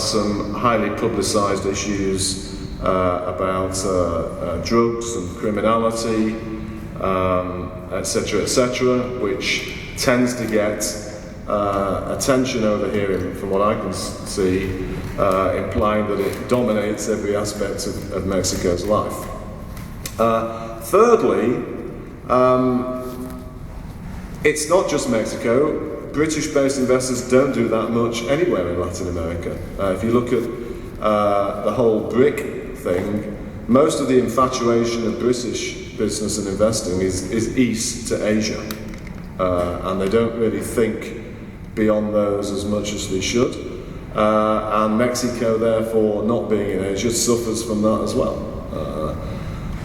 some highly publicised issues about drugs and criminality, etc., which tends to get attention over here, from what I can see, implying that it dominates every aspect of Mexico's life. Thirdly, it's not just Mexico. British-based investors don't do that much anywhere in Latin America. If you look at the whole BRIC thing, most of the infatuation of British business and investing is east to Asia, and they don't really think beyond those as much as they should. And Mexico, therefore, not being in Asia, suffers from that as well.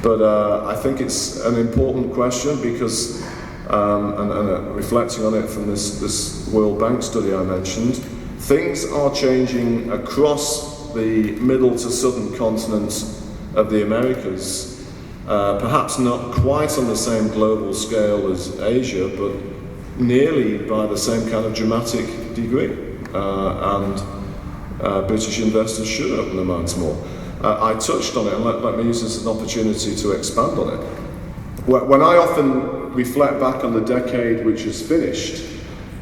But I think it's an important question because, and reflecting on it from this World Bank study I mentioned, things are changing across the middle to southern continent of the Americas, perhaps not quite on the same global scale as Asia, but nearly by the same kind of dramatic degree. And British investors should open their minds more. I touched on it, and let me use this as an opportunity to expand on it. When I often reflect back on the decade which is finished,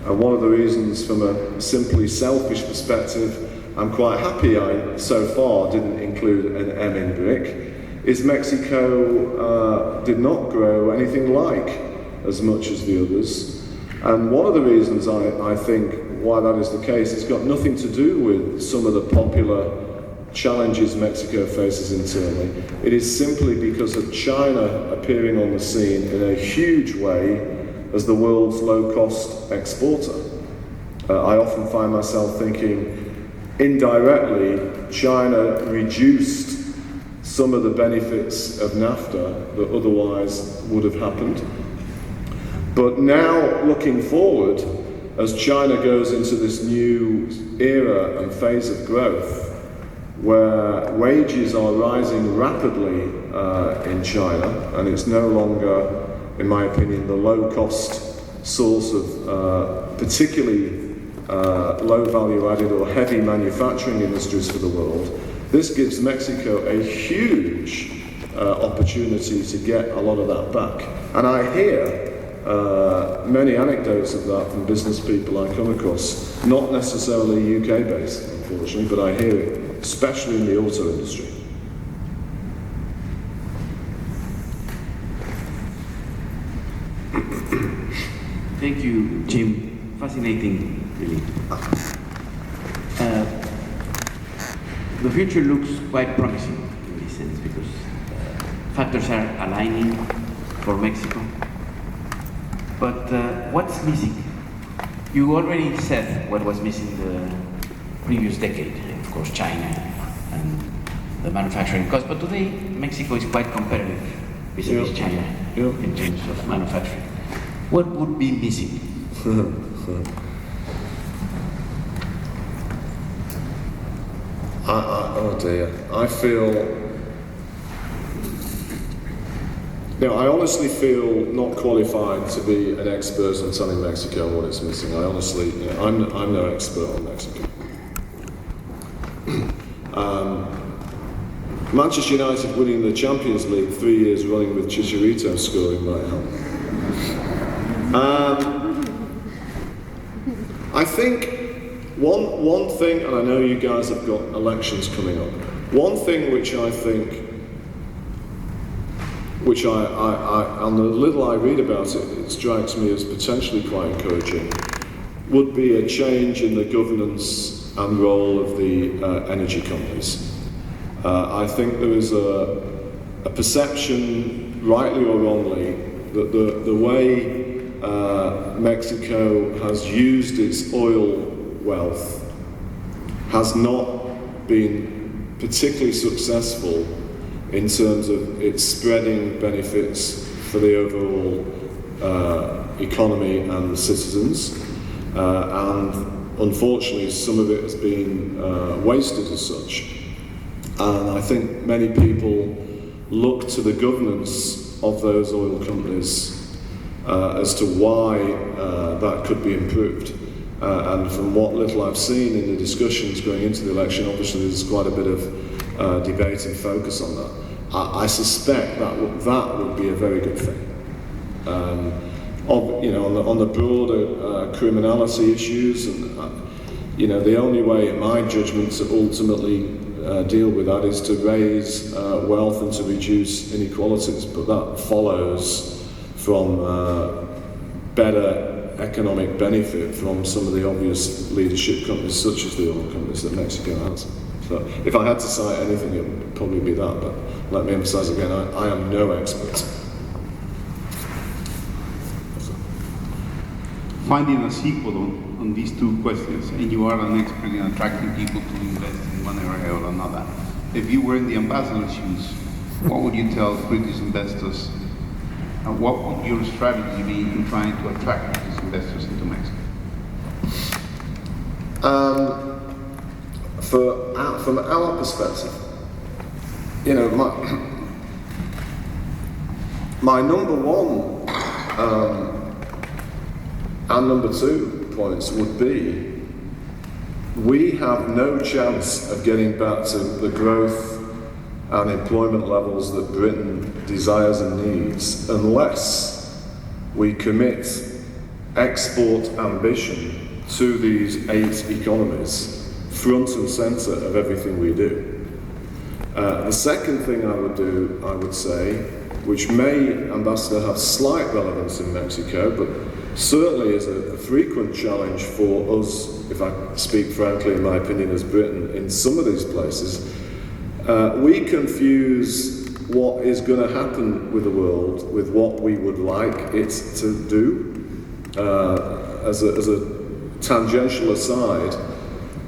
and one of the reasons from a simply selfish perspective I'm quite happy I so far didn't include an M in BRIC, is Mexico did not grow anything like as much as the others. And one of the reasons I think why that is the case, it's got nothing to do with some of the popular challenges Mexico faces internally. It is simply because of China appearing on the scene in a huge way as the world's low-cost exporter. I often find myself thinking, indirectly, China reduced some of the benefits of NAFTA that otherwise would have happened. But now, looking forward, as China goes into this new era and phase of growth, where wages are rising rapidly in China, and it's no longer, in my opinion, the low-cost source of particularly low value-added or heavy manufacturing industries for the world, this gives Mexico a huge opportunity to get a lot of that back. And I hear many anecdotes of that from business people I come across, not necessarily UK-based, unfortunately, but I hear it, especially in the auto industry. Thank you, Jim. Fascinating, really. The future looks quite promising in this sense because factors are aligning for Mexico. But what's missing? You already said what was missing the previous decade, of course, China and the manufacturing cost. But today, Mexico is quite competitive vis-a-vis China in terms of manufacturing. What would be missing? Oh dear. I feel. I honestly feel not qualified to be an expert on telling Mexico what it's missing. I honestly, I'm no expert on Mexico. Manchester United winning the Champions League 3 years running with Chicharito scoring might help. I think one thing, and I know you guys have got elections coming up, one thing which I think, which on the little I read about it, it strikes me as potentially quite encouraging, would be a change in the governance and role of the energy companies. I think there is a perception, rightly or wrongly, that the way Mexico has used its oil wealth has not been particularly successful in terms of its spreading benefits for the overall economy and citizens. And unfortunately, some of it has been wasted as such. And I think many people look to the governance of those oil companies as to why that could be improved. And from what little I've seen in the discussions going into the election, obviously there's quite a bit of debate and focus on that. I suspect that would be a very good thing. On the broader criminality issues, and the only way, in my judgment, to ultimately deal with that is to raise wealth and to reduce inequalities. But that follows from better economic benefit from some of the obvious leadership companies, such as the oil companies that Mexico has. So, if I had to cite anything, it would probably be that. But let me emphasize again, I am no expert. Finding a sequel on these two questions, and you are an expert in attracting people to invest in one area or another. If you were in the ambassador's shoes, what would you tell British investors, and what would your strategy be in trying to attract British investors into Mexico? From our perspective, my number one and number 2 points would be, we have no chance of getting back to the growth and employment levels that Britain desires and needs unless we commit export ambition to these 8 economies front and centre of everything we do. The second thing I would say, which may, Ambassador, have slight relevance in Mexico, but certainly is a frequent challenge for us, if I speak frankly in my opinion as Britain, in some of these places, we confuse what is going to happen with the world with what we would like it to do. As a tangential aside,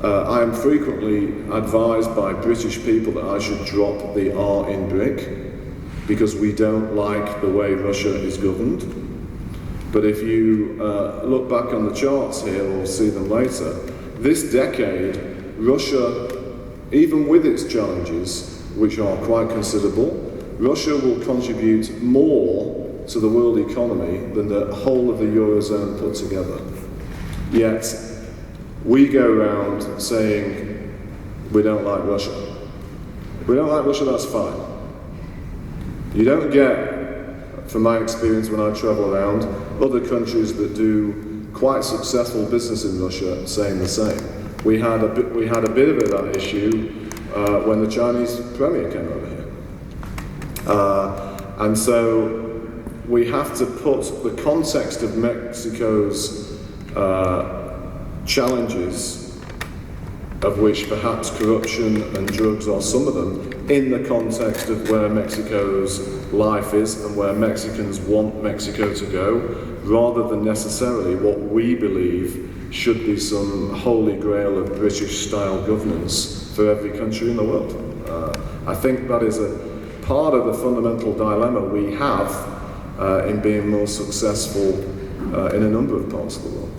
I am frequently advised by British people that I should drop the R in BRIC because we don't like the way Russia is governed. But if you look back on the charts here, we'll see them later, this decade, Russia, even with its challenges, which are quite considerable, Russia will contribute more to the world economy than the whole of the Eurozone put together. Yet, we go around saying, we don't like Russia. If we don't like Russia, that's fine. You don't get, from my experience when I travel around, other countries that do quite successful business in Russia saying the same. We had a bit of that issue when the Chinese premier came over here. And so we have to put the context of Mexico's challenges, of which perhaps corruption and drugs are some of them, in the context of where Mexico's life is and where Mexicans want Mexico to go, rather than necessarily what we believe should be some holy grail of British-style governance for every country in the world. I think that is a part of the fundamental dilemma we have in being more successful in a number of parts of the world.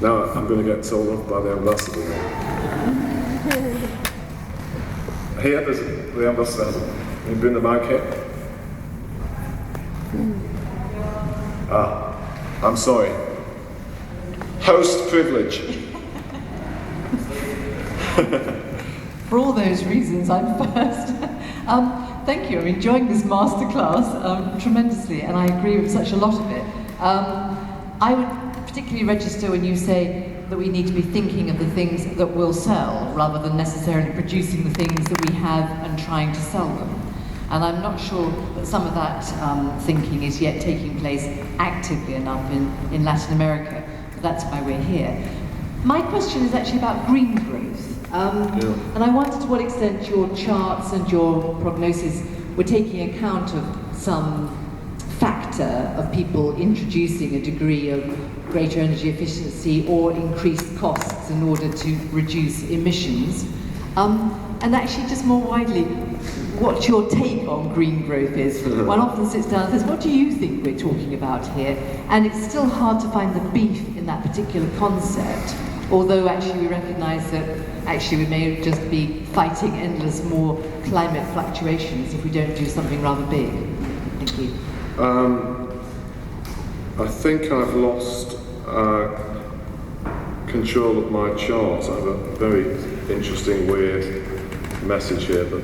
Now I'm going to get told off by the ambassador. Here, there's the ambassador. Can you bring the mic here? I'm sorry. Host privilege. For all those reasons, I'm first. Thank you. I'm enjoying this masterclass tremendously, and I agree with such a lot of it. I would particularly register when you say that we need to be thinking of the things that will sell, rather than necessarily producing the things that we have and trying to sell them. And I'm not sure that some of that thinking is yet taking place actively enough in Latin America. But that's why we're here. My question is actually about green growth. And I wonder to what extent your charts and your prognosis were taking account of some factor of people introducing a degree of greater energy efficiency or increased costs in order to reduce emissions. And actually, just more widely, what your take on green growth is. One often sits down and says, what do you think we're talking about here? And it's still hard to find the beef in that particular concept, although actually we recognise that actually we may just be fighting endless more climate fluctuations if we don't do something rather big. Thank you. I think I've lost control of my chart. I have a very interesting, weird message here, but